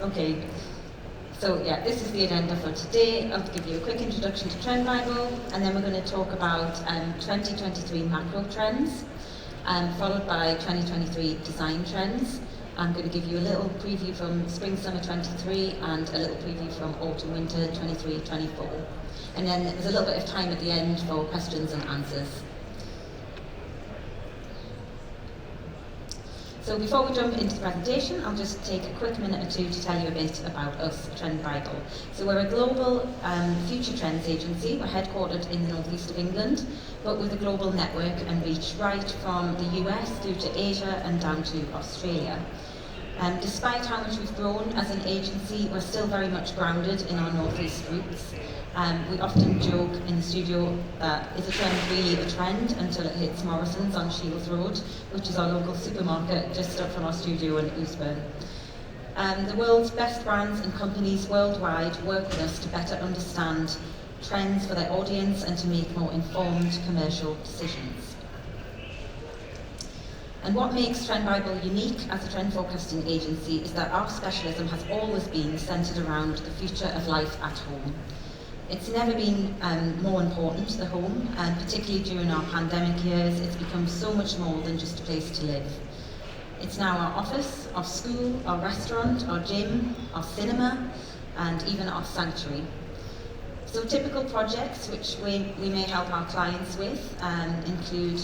Okay, so yeah, this is the agenda for today. I'll give you a quick introduction to TrendBible, and then we're going to talk about 2023 macro trends, followed by 2023 design trends. I'm going to give you a little preview from Spring/Summer 23 and a little preview from Autumn/Winter 23-24. And then there's a little bit of time at the end for questions and answers. So before we jump into the presentation, I'll just take a quick minute or two to tell you a bit about us, TrendBible. So we're a global future trends agency. We're headquartered in the northeast of England, but with a global network and reach right from the US through to Asia and down to Australia. Despite how much we've grown as an agency, we're still very much grounded in our northeast roots. We often joke in the studio that is a trend really a trend until it hits Morrison's on Shields Road, which is our local supermarket just up from our studio in Usher. The world's best brands and companies worldwide work with us to better understand trends for their audience and to make more informed commercial decisions. And what makes TrendBible unique as a trend forecasting agency is that our specialism has always been centred around the future of life at home. It's never been more important, the home, and particularly during our pandemic years, it's become so much more than just a place to live. It's now our office, our school, our restaurant, our gym, our cinema, and even our sanctuary. So typical projects which we may help our clients with include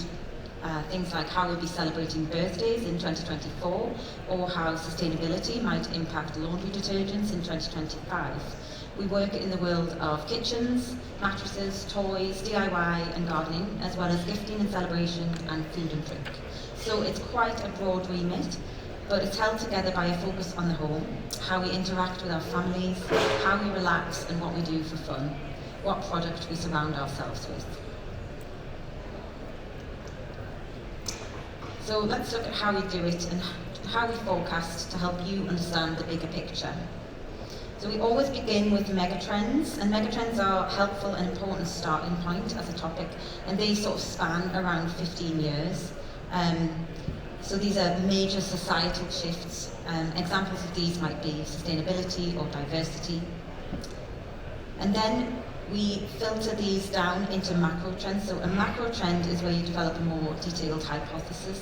things like how we'll be celebrating birthdays in 2024, or how sustainability might impact laundry detergents in 2025. We work in the world of kitchens, mattresses, toys, DIY and gardening, as well as gifting and celebration and food and drink. So it's quite a broad remit, but it's held together by a focus on the home, how we interact with our families, how we relax and what we do for fun, what product we surround ourselves with. So let's look at how we do it and how we forecast to help you understand the bigger picture. So we always begin with megatrends, and megatrends are a helpful and important starting point as a topic, and they sort of span around 15 years. So these are major societal shifts. Examples of these might be sustainability or diversity. And then we filter these down into macro trends. So a macro trend is where you develop a more detailed hypothesis,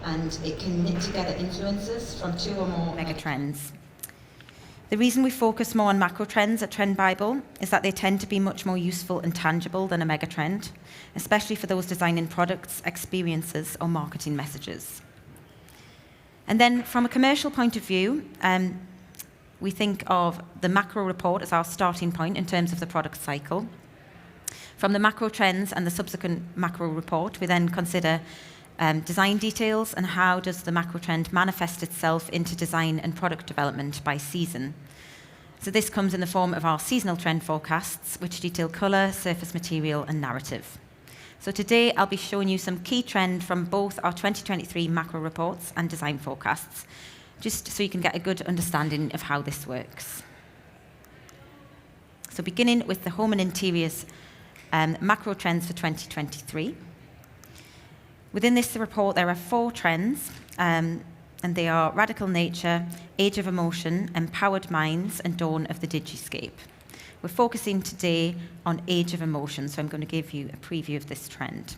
and it can knit together influences from two or more megatrends. The reason we focus more on macro trends at TrendBible is that they tend to be much more useful and tangible than a megatrend, especially for those designing products, experiences, or marketing messages. And then from a commercial point of view, we think of the macro report as our starting point in terms of the product cycle. From the macro trends and the subsequent macro report, we then consider design details and how does the macro trend manifest itself into design and product development by season. So this comes in the form of our seasonal trend forecasts, which detail colour, surface material and narrative. So today I'll be showing you some key trend from both our 2023 macro reports and design forecasts, just so you can get a good understanding of how this works. So beginning with the home and interiors macro trends for 2023. Within this report, there are 4 trends, and they are radical nature, age of emotion, empowered minds, and dawn of the digiscape. We're focusing today on age of emotion, so I'm going to give you a preview of this trend.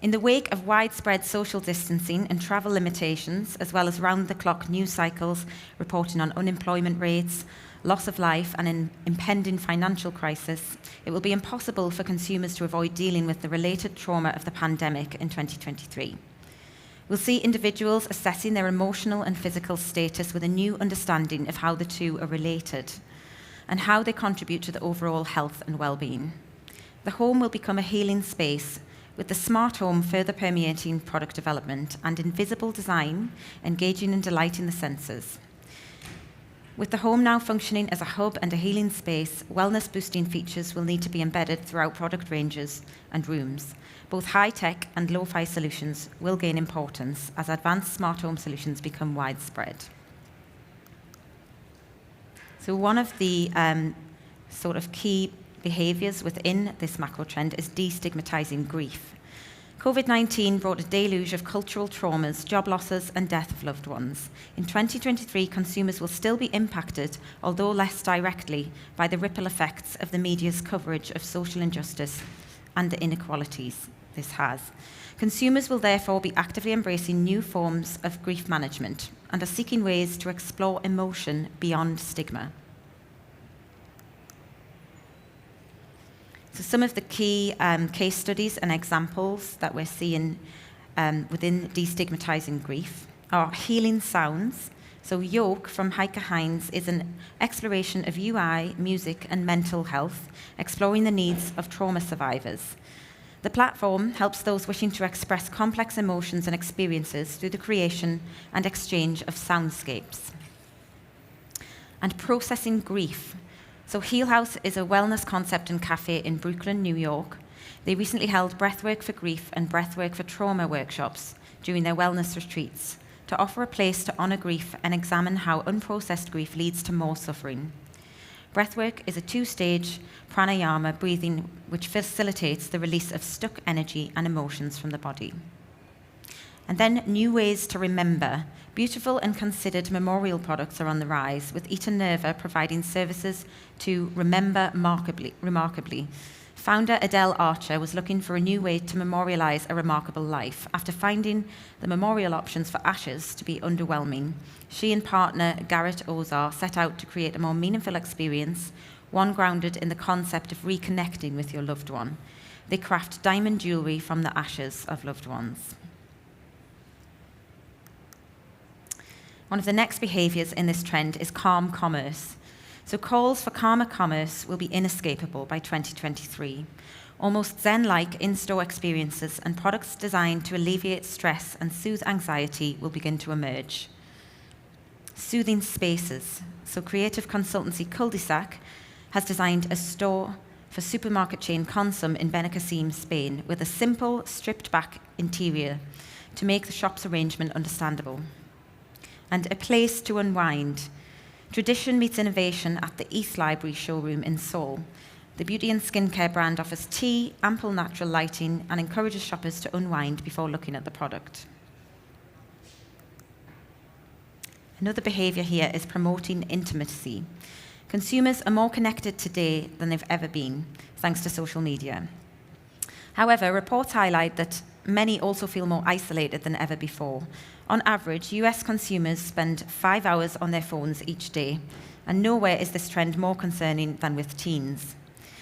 In the wake of widespread social distancing and travel limitations, as well as round-the-clock news cycles reporting on unemployment rates, loss of life, and an impending financial crisis, it will be impossible for consumers to avoid dealing with the related trauma of the pandemic in 2023. We'll see individuals assessing their emotional and physical status with a new understanding of how the two are related and how they contribute to the overall health and well-being. The home will become a healing space, with the smart home further permeating product development and invisible design engaging and delighting the senses. With the home now functioning as a hub and a healing space, wellness-boosting features will need to be embedded throughout product ranges and rooms. Both high-tech and low-fi solutions will gain importance as advanced smart home solutions become widespread. So one of the sort of key behaviours within this macro trend is destigmatising grief. COVID-19 brought a deluge of cultural traumas, job losses, and death of loved ones. In 2023, consumers will still be impacted, although less directly, by the ripple effects of the media's coverage of social injustice and the inequalities this has. Consumers will therefore be actively embracing new forms of grief management and are seeking ways to explore emotion beyond stigma. So some of the key case studies and examples that we're seeing within destigmatizing grief are healing sounds. So Yoke from Heike Hines is an exploration of UI, music, and mental health, exploring the needs of trauma survivors. The platform helps those wishing to express complex emotions and experiences through the creation and exchange of soundscapes. And processing grief. So Heal House is a wellness concept and cafe in Brooklyn, New York. They recently held Breathwork for Grief and Breathwork for Trauma workshops during their wellness retreats to offer a place to honour grief and examine how unprocessed grief leads to more suffering. Breathwork is a 2-stage pranayama breathing which facilitates the release of stuck energy and emotions from the body. And then new ways to remember. Beautiful and considered memorial products are on the rise, with Eton Nerva providing services to remember remarkably. Founder Adele Archer was looking for a new way to memorialise a remarkable life. After finding the memorial options for ashes to be underwhelming, she and partner Garrett Ozar set out to create a more meaningful experience, one grounded in the concept of reconnecting with your loved one. They craft diamond jewellery from the ashes of loved ones. One of the next behaviours in this trend is calm commerce. So calls for calmer commerce will be inescapable by 2023. Almost zen-like in-store experiences and products designed to alleviate stress and soothe anxiety will begin to emerge. Soothing spaces. So creative consultancy Cul-de-sac has designed a store for supermarket chain Consum in Benicassim, Spain, with a simple, stripped-back interior to make the shop's arrangement understandable. And a place to unwind. Tradition meets innovation at the East Library showroom in Seoul. The beauty and skincare brand offers tea, ample natural lighting, and encourages shoppers to unwind before looking at the product. Another behaviour here is promoting intimacy. Consumers are more connected today than they've ever been, thanks to social media. However, reports highlight that many also feel more isolated than ever before. On average, US consumers spend 5 hours on their phones each day, and nowhere is this trend more concerning than with teens.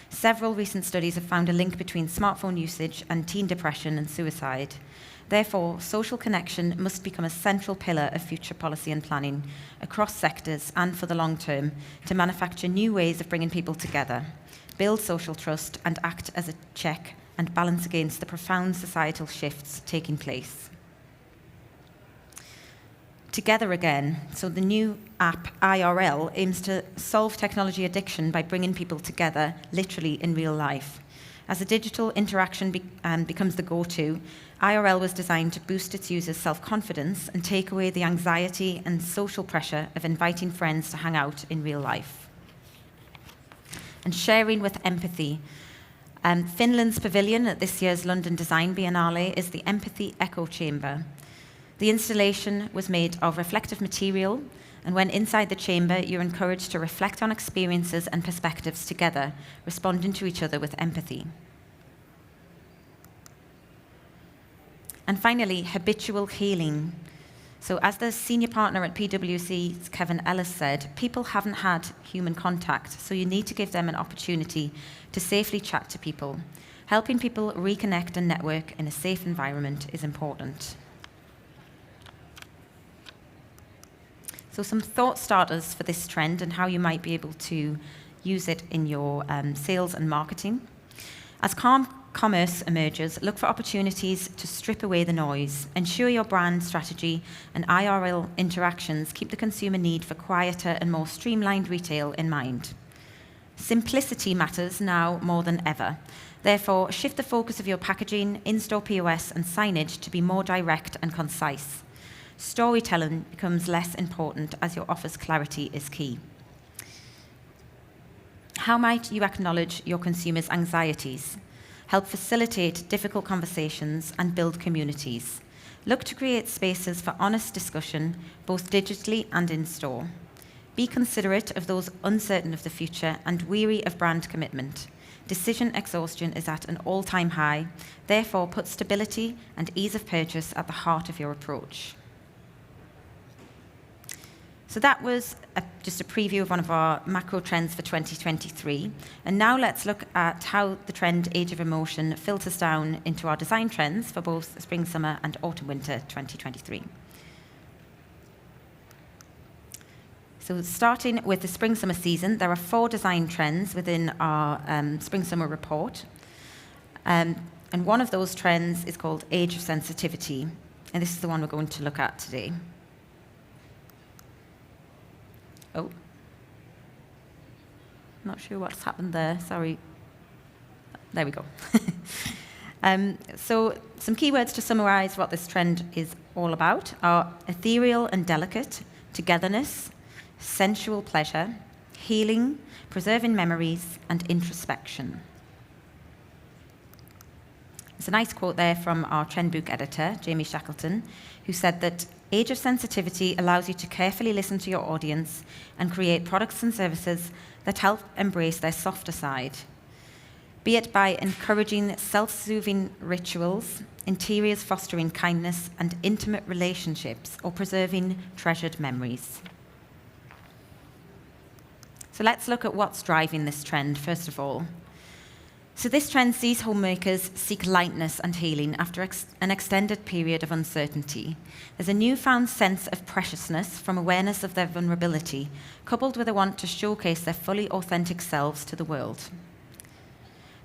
Several recent studies have found a link between smartphone usage and teen depression and suicide. Therefore, social connection must become a central pillar of future policy and planning across sectors and for the long term to manufacture new ways of bringing people together, build social trust, and act as a check and balance against the profound societal shifts taking place. Together Again, so the new app IRL aims to solve technology addiction by bringing people together literally in real life. As the digital interaction becomes the go-to, IRL was designed to boost its users' self-confidence and take away the anxiety and social pressure of inviting friends to hang out in real life. And sharing with empathy. Finland's pavilion at this year's London Design Biennale is the Empathy Echo Chamber. The installation was made of reflective material, and when inside the chamber, you're encouraged to reflect on experiences and perspectives together, responding to each other with empathy. And finally, habitual healing. So as the senior partner at PwC's Kevin Ellis said, people haven't had human contact, so you need to give them an opportunity to safely chat to people. Helping people reconnect and network in a safe environment is important. So some thought starters for this trend and how you might be able to use it in your sales and marketing. As calm commerce emerges, look for opportunities to strip away the noise. Ensure your brand strategy and IRL interactions keep the consumer need for quieter and more streamlined retail in mind. Simplicity matters now more than ever. Therefore, shift the focus of your packaging, in-store POS, and signage to be more direct and concise. Storytelling becomes less important as your offer's clarity is key. How might you acknowledge your consumers' anxieties? help facilitate difficult conversations, and build communities. Look to create spaces for honest discussion, both digitally and in store. Be considerate of those uncertain of the future and weary of brand commitment. Decision exhaustion is at an all-time high, therefore put stability and ease of purchase at the heart of your approach. So that was just a preview of one of our macro trends for 2023. And now let's look at how the trend Age of Emotion filters down into our design trends for both spring, summer, and autumn-winter 2023. So starting with the spring-summer season, there are 4 design trends within our spring-summer report. And one of those trends is called Age of Sensitivity. And this is the one we're going to look at today. Oh, not sure what's happened there, sorry. There we go. So some keywords to summarize what this trend is all about are ethereal and delicate, togetherness, sensual pleasure, healing, preserving memories, and introspection. There's a nice quote there from our trend book editor, Jamie Shackleton, who said that Age of Sensitivity allows you to carefully listen to your audience and create products and services that help embrace their softer side, be it by encouraging self-soothing rituals, interiors fostering kindness and intimate relationships, or preserving treasured memories. So let's look at what's driving this trend, first of all. So this trend sees homemakers seek lightness and healing after an extended period of uncertainty. There's a newfound sense of preciousness from awareness of their vulnerability, coupled with a want to showcase their fully authentic selves to the world.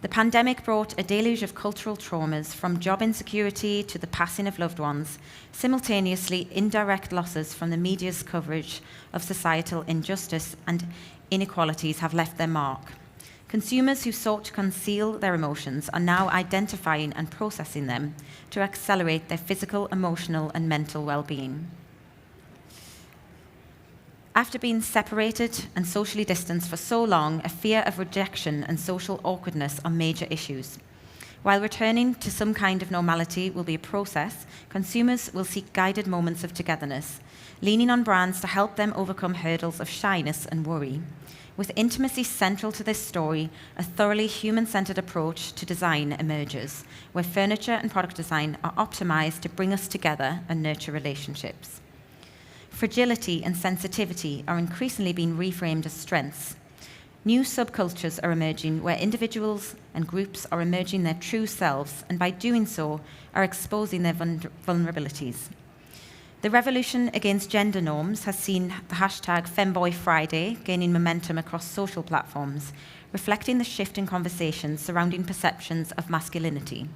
The pandemic brought a deluge of cultural traumas, from job insecurity to the passing of loved ones. Simultaneously, indirect losses from the media's coverage of societal injustice and inequalities have left their mark. Consumers who sought to conceal their emotions are now identifying and processing them to accelerate their physical, emotional, and mental well-being. After being separated and socially distanced for so long, a fear of rejection and social awkwardness are major issues. While returning to some kind of normality will be a process, consumers will seek guided moments of togetherness, leaning on brands to help them overcome hurdles of shyness and worry. With intimacy central to this story, a thoroughly human-centered approach to design emerges, where furniture and product design are optimized to bring us together and nurture relationships. Fragility and sensitivity are increasingly being reframed as strengths. New subcultures are emerging where individuals and groups are emerging their true selves, and by doing so, are exposing their vulnerabilities. The revolution against gender norms has seen the hashtag FemboyFriday gaining momentum across social platforms, reflecting the shift in conversations surrounding perceptions of masculinity.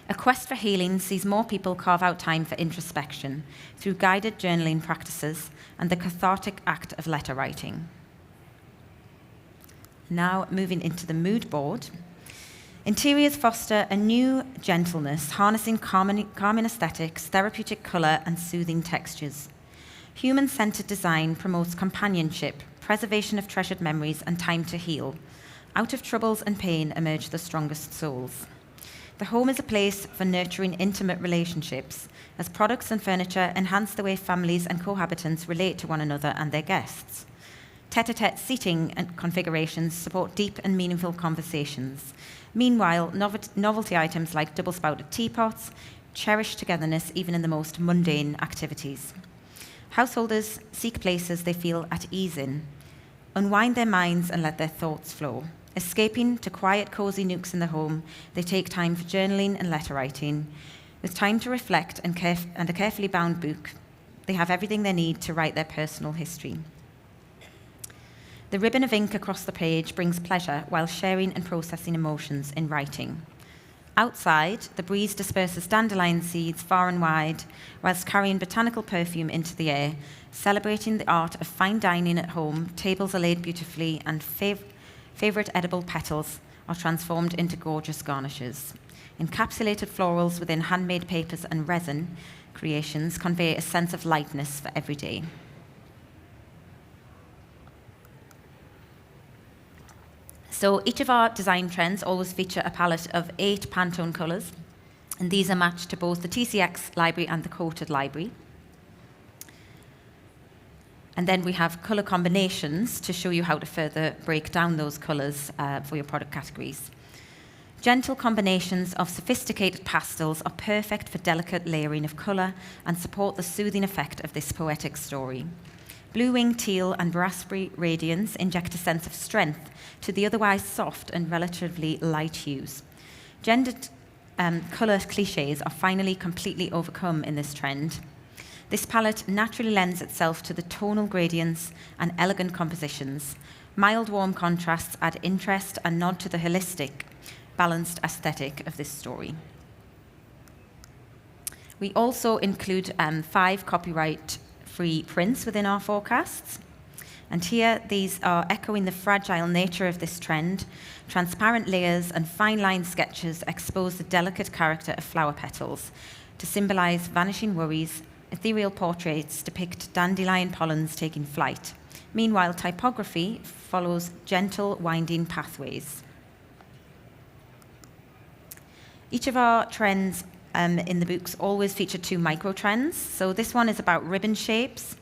A quest for healing sees more people carve out time for introspection through guided journaling practices and the cathartic act of letter writing. Now moving into the mood board. Interiors foster a new gentleness, harnessing calming aesthetics, therapeutic colour, and soothing textures. Human-centered design promotes companionship, preservation of treasured memories, and time to heal. Out of troubles and pain emerge the strongest souls. The home is a place for nurturing intimate relationships, as products and furniture enhance the way families and cohabitants relate to one another and their guests. Tete-a-tete seating and configurations support deep and meaningful conversations. Meanwhile, novelty items like double-spouted teapots cherish togetherness even in the most mundane activities. Householders seek places they feel at ease in, unwind their minds and let their thoughts flow. Escaping to quiet, cosy nooks in the home, they take time for journaling and letter writing. With time to reflect and a carefully bound book, they have everything they need to write their personal history. The ribbon of ink across the page brings pleasure while sharing and processing emotions in writing. Outside, the breeze disperses dandelion seeds far and wide, whilst carrying botanical perfume into the air. Celebrating the art of fine dining at home, tables are laid beautifully, and favourite edible petals are transformed into gorgeous garnishes. Encapsulated florals within handmade papers and resin creations convey a sense of lightness for every day. So each of our design trends always feature a palette of 8 Pantone colours, and these are matched to both the TCX library and the quoted library. And then we have colour combinations to show you how to further break down those colours for your product categories. Gentle combinations of sophisticated pastels are perfect for delicate layering of colour and support the soothing effect of this poetic story. Blue wing teal and raspberry radiance inject a sense of strength to the otherwise soft and relatively light hues. Gendered colour clichés are finally completely overcome in this trend. This palette naturally lends itself to the tonal gradients and elegant compositions. Mild warm contrasts add interest and nod to the holistic, balanced aesthetic of this story. We also include 5 copyright-free prints within our forecasts. And here, these are echoing the fragile nature of this trend. Transparent layers and fine line sketches expose the delicate character of flower petals to symbolize vanishing worries. Ethereal portraits depict dandelion pollens taking flight. Meanwhile, typography follows gentle, winding pathways. Each of our trends in the books always feature 2 micro-trends. So this one is about ribbon shapes.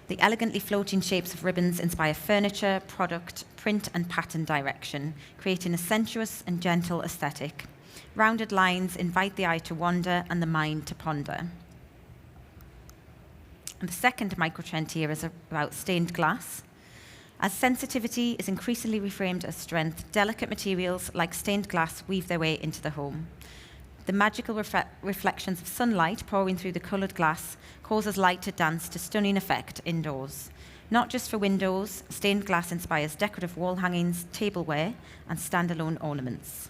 The elegantly floating shapes of ribbons inspire furniture, product, print, and pattern direction, creating a sensuous and gentle aesthetic. Rounded lines invite the eye to wander and the mind to ponder. And the second microtrend here is about stained glass. As sensitivity is increasingly reframed as strength, delicate materials like stained glass weave their way into the home. The magical reflections of sunlight pouring through the coloured glass causes light to dance to stunning effect indoors. Not just for windows, stained glass inspires decorative wall hangings, tableware, and standalone ornaments.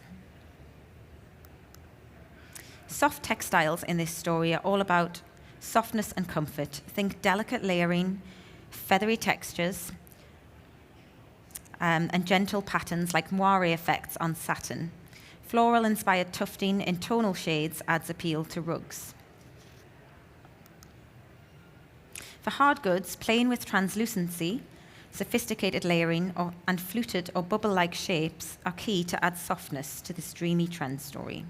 Soft textiles in this story are all about softness and comfort. Think delicate layering, feathery textures, and gentle patterns like moire effects on satin. Floral-inspired tufting in tonal shades adds appeal to rugs. For hard goods, playing with translucency, sophisticated layering, and fluted or bubble-like shapes are key to add softness to this dreamy trend story.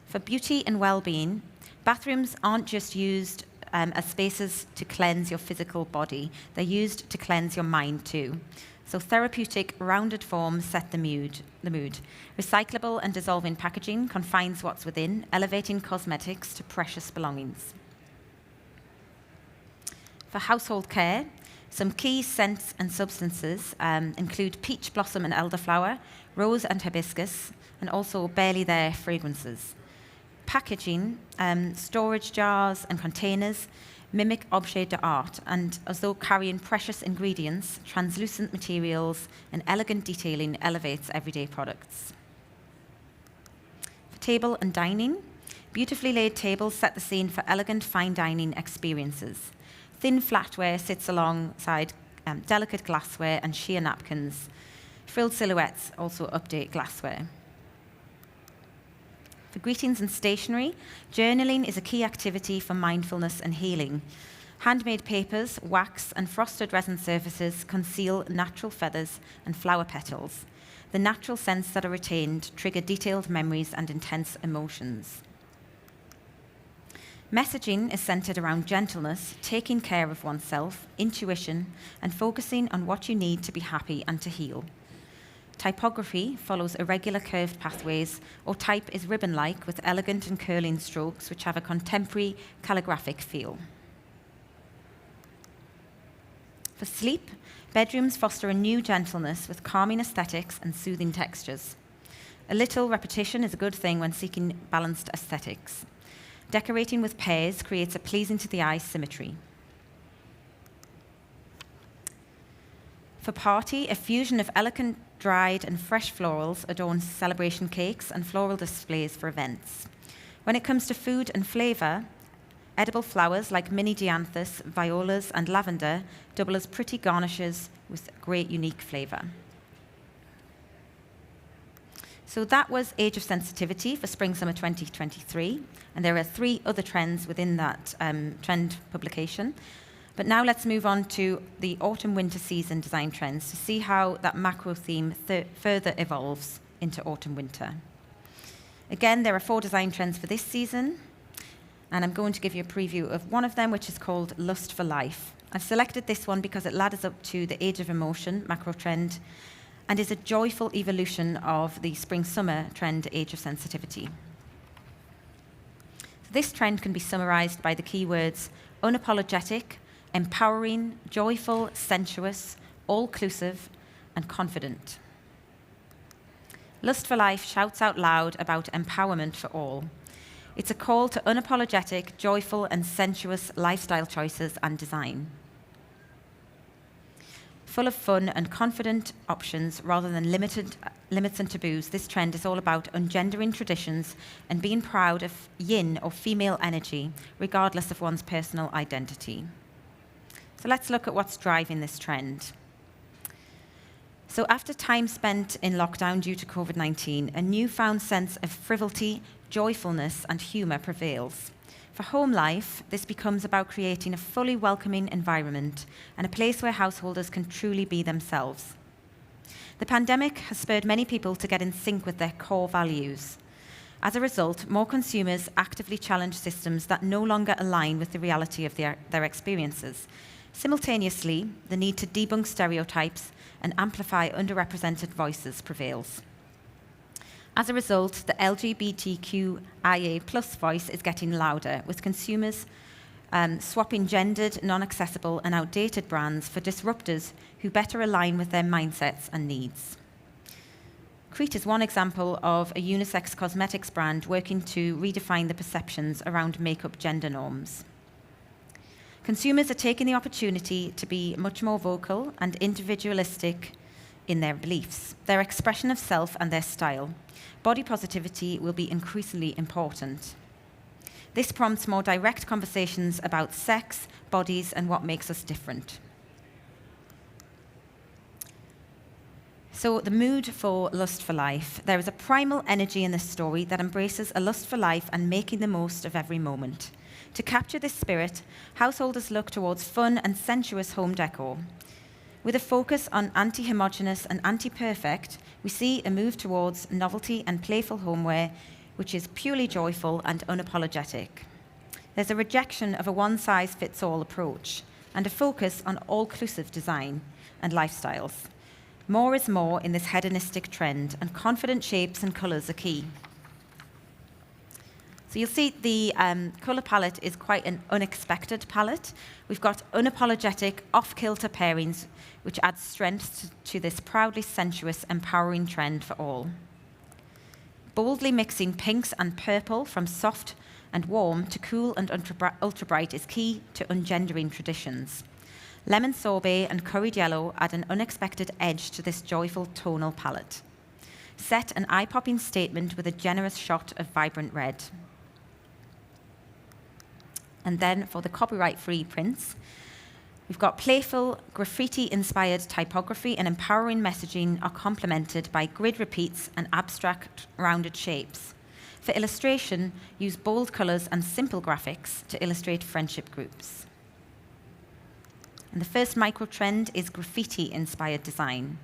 For beauty and well-being, bathrooms aren't just used as spaces to cleanse your physical body. They're used to cleanse your mind too. So therapeutic, rounded forms set the mood. Recyclable and dissolving packaging confines what's within, elevating cosmetics to precious belongings. For household care, some key scents and substances include peach blossom and elderflower, rose and hibiscus, and also barely there fragrances. Packaging, storage jars and containers mimic objet d'art, and as though carrying precious ingredients, translucent materials, and elegant detailing elevates everyday products. For table and dining, beautifully laid tables set the scene for elegant fine dining experiences. Thin flatware sits alongside delicate glassware and sheer napkins. Frilled silhouettes also update glassware. For greetings and stationery, journaling is a key activity for mindfulness and healing. Handmade papers, wax, and frosted resin surfaces conceal natural feathers and flower petals. The natural scents that are retained trigger detailed memories and intense emotions. Messaging is centered around gentleness, taking care of oneself, intuition, and focusing on what you need to be happy and to heal. Typography follows irregular curved pathways, or type is ribbon-like with elegant and curling strokes which have a contemporary calligraphic feel. For sleep, bedrooms foster a new gentleness with calming aesthetics and soothing textures. A little repetition is a good thing when seeking balanced aesthetics. Decorating with pears creates a pleasing to the eye symmetry. For party, a fusion of elegant dried and fresh florals adorns celebration cakes and floral displays for events. When it comes to food and flavour, edible flowers like mini dianthus, violas, and lavender double as pretty garnishes with great unique flavour. So that was Age of Sensitivity for Spring/Summer 2023, and there are 3 other trends within that trend publication. But now let's move on to the autumn-winter season design trends to see how that macro theme further evolves into autumn-winter. Again, there are 4 design trends for this season, and I'm going to give you a preview of one of them, which is called Lust for Life. I've selected this one because it ladders up to the Age of Emotion macro trend and is a joyful evolution of the spring-summer trend, Age of Sensitivity. So this trend can be summarized by the keywords unapologetic, empowering, joyful, sensuous, all-inclusive, and confident. Lust for Life shouts out loud about empowerment for all. It's a call to unapologetic, joyful, and sensuous lifestyle choices and design. Full of fun and confident options rather than limits and taboos, this trend is all about ungendering traditions and being proud of yin or female energy, regardless of one's personal identity. So let's look at what's driving this trend. So after time spent in lockdown due to COVID-19, a newfound sense of frivolity, joyfulness, and humour prevails. For home life, this becomes about creating a fully welcoming environment and a place where householders can truly be themselves. The pandemic has spurred many people to get in sync with their core values. As a result, more consumers actively challenge systems that no longer align with the reality of their experiences. Simultaneously, the need to debunk stereotypes and amplify underrepresented voices prevails. As a result, the LGBTQIA+ voice is getting louder, with consumers swapping gendered, non-accessible, and outdated brands for disruptors who better align with their mindsets and needs. Crete is one example of a unisex cosmetics brand working to redefine the perceptions around makeup gender norms. Consumers are taking the opportunity to be much more vocal and individualistic in their beliefs, their expression of self, and their style. Body positivity will be increasingly important. This prompts more direct conversations about sex, bodies, and what makes us different. So the mood for Lust for Life. There is a primal energy in this story that embraces a lust for life and making the most of every moment. To capture this spirit, householders look towards fun and sensuous home decor. With a focus on anti-homogeneous and anti-perfect, we see a move towards novelty and playful homeware, which is purely joyful and unapologetic. There's a rejection of a one-size-fits-all approach and a focus on all-inclusive design and lifestyles. More is more in this hedonistic trend, and confident shapes and colours are key. So you'll see the colour palette is quite an unexpected palette. We've got unapologetic, off-kilter pairings, which adds strength to this proudly sensuous, empowering trend for all. Boldly mixing pinks and purple from soft and warm to cool and ultra-bright is key to ungendering traditions. Lemon sorbet and curried yellow add an unexpected edge to this joyful tonal palette. Set an eye-popping statement with a generous shot of vibrant red. And then for the copyright-free prints, we've got playful, graffiti-inspired typography and empowering messaging are complemented by grid repeats and abstract, rounded shapes. For illustration, use bold colours and simple graphics to illustrate friendship groups. And the first micro-trend is graffiti-inspired design.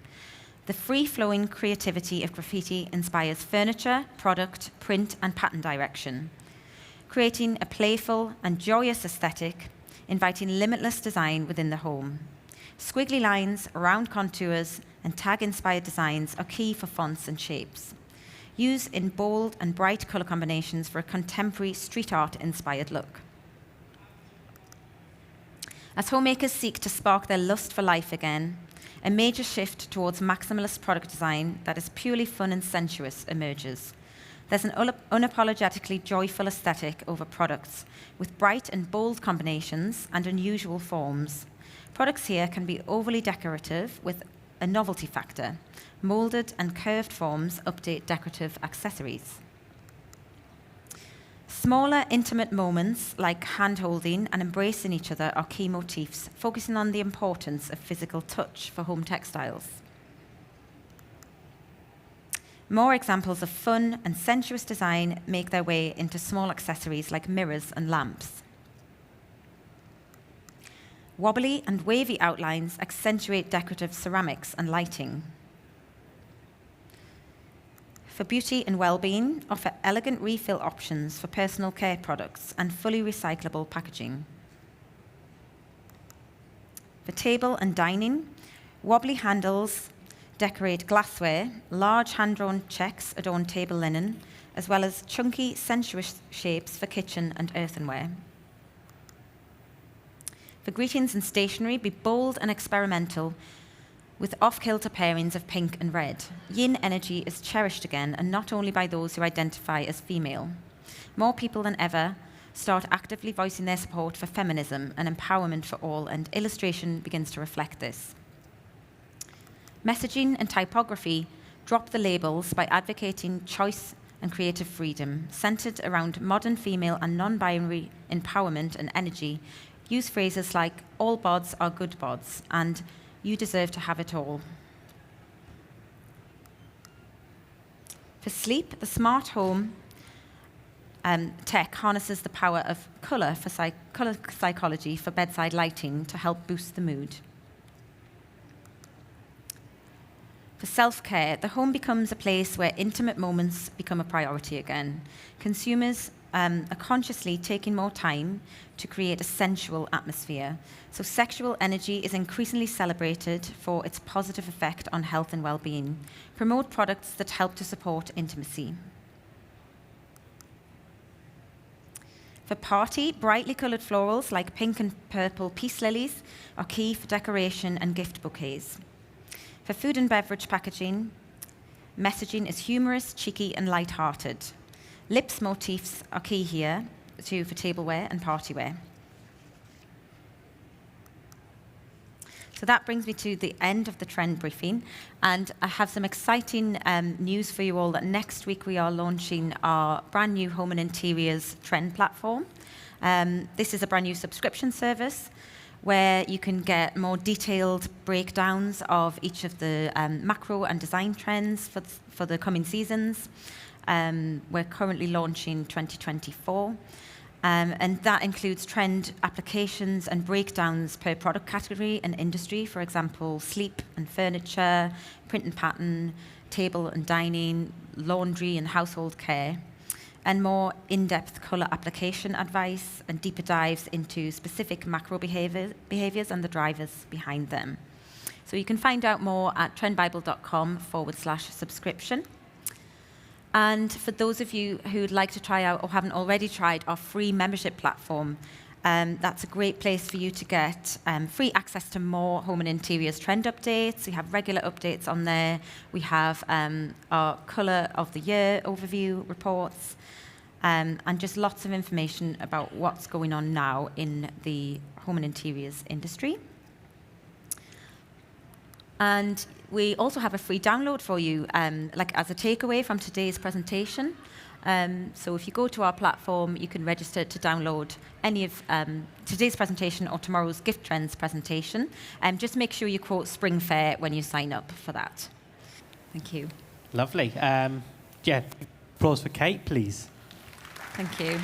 The free-flowing creativity of graffiti inspires furniture, product, print, and pattern direction, creating a playful and joyous aesthetic, inviting limitless design within the home. Squiggly lines, round contours, and tag-inspired designs are key for fonts and shapes. Use in bold and bright colour combinations for a contemporary street art-inspired look. As homemakers seek to spark their lust for life again, a major shift towards maximalist product design that is purely fun and sensuous emerges. There's an unapologetically joyful aesthetic over products, with bright and bold combinations and unusual forms. Products here can be overly decorative with a novelty factor. Molded and curved forms update decorative accessories. Smaller, intimate moments like hand-holding and embracing each other are key motifs, focusing on the importance of physical touch for home textiles. More examples of fun and sensuous design make their way into small accessories like mirrors and lamps. Wobbly and wavy outlines accentuate decorative ceramics and lighting. For beauty and well-being, offer elegant refill options for personal care products and fully recyclable packaging. For table and dining, wobbly handles decorate glassware, large hand-drawn checks adorn table linen, as well as chunky, sensuous shapes for kitchen and earthenware. For greetings and stationery, be bold and experimental with off-kilter pairings of pink and red. Yin energy is cherished again, and not only by those who identify as female. More people than ever start actively voicing their support for feminism and empowerment for all, and illustration begins to reflect this. Messaging and typography drop the labels by advocating choice and creative freedom, centered around modern female and non-binary empowerment and energy. Use phrases like, all bods are good bods, and you deserve to have it all. For sleep, the smart home tech harnesses the power of colour psychology for bedside lighting to help boost the mood. For self-care, the home becomes a place where intimate moments become a priority again. Consumers are consciously taking more time to create a sensual atmosphere. So sexual energy is increasingly celebrated for its positive effect on health and well-being. Promote products that help to support intimacy. For party, brightly coloured florals like pink and purple peace lilies are key for decoration and gift bouquets. For food and beverage packaging, messaging is humorous, cheeky, and light-hearted. Lips motifs are key here too for tableware and partyware. So that brings me to the end of the trend briefing, and I have some exciting news for you all that next week we are launching our brand new home and interiors trend platform. This is a brand new subscription service where you can get more detailed breakdowns of each of the macro and design trends for the coming seasons. We're currently launching 2024. And that includes trend applications and breakdowns per product category and industry, for example, sleep and furniture, print and pattern, table and dining, laundry and household care, and more in-depth colour application advice and deeper dives into specific macro behaviours and the drivers behind them. So you can find out more at trendbible.com/subscription. And for those of you who'd like to try out or haven't already tried our free membership platform, that's a great place for you to get free access to more home and interiors trend updates. We have regular updates on there. We have our colour of the year overview reports, and just lots of information about what's going on now in the home and interiors industry. And we also have a free download for you, like as a takeaway from today's presentation. So if you go to our platform, you can register to download any of today's presentation or tomorrow's gift trends presentation. Just make sure you quote Spring Fair when you sign up for that. Thank you. Lovely. Yeah, applause for Kate, please. Thank you.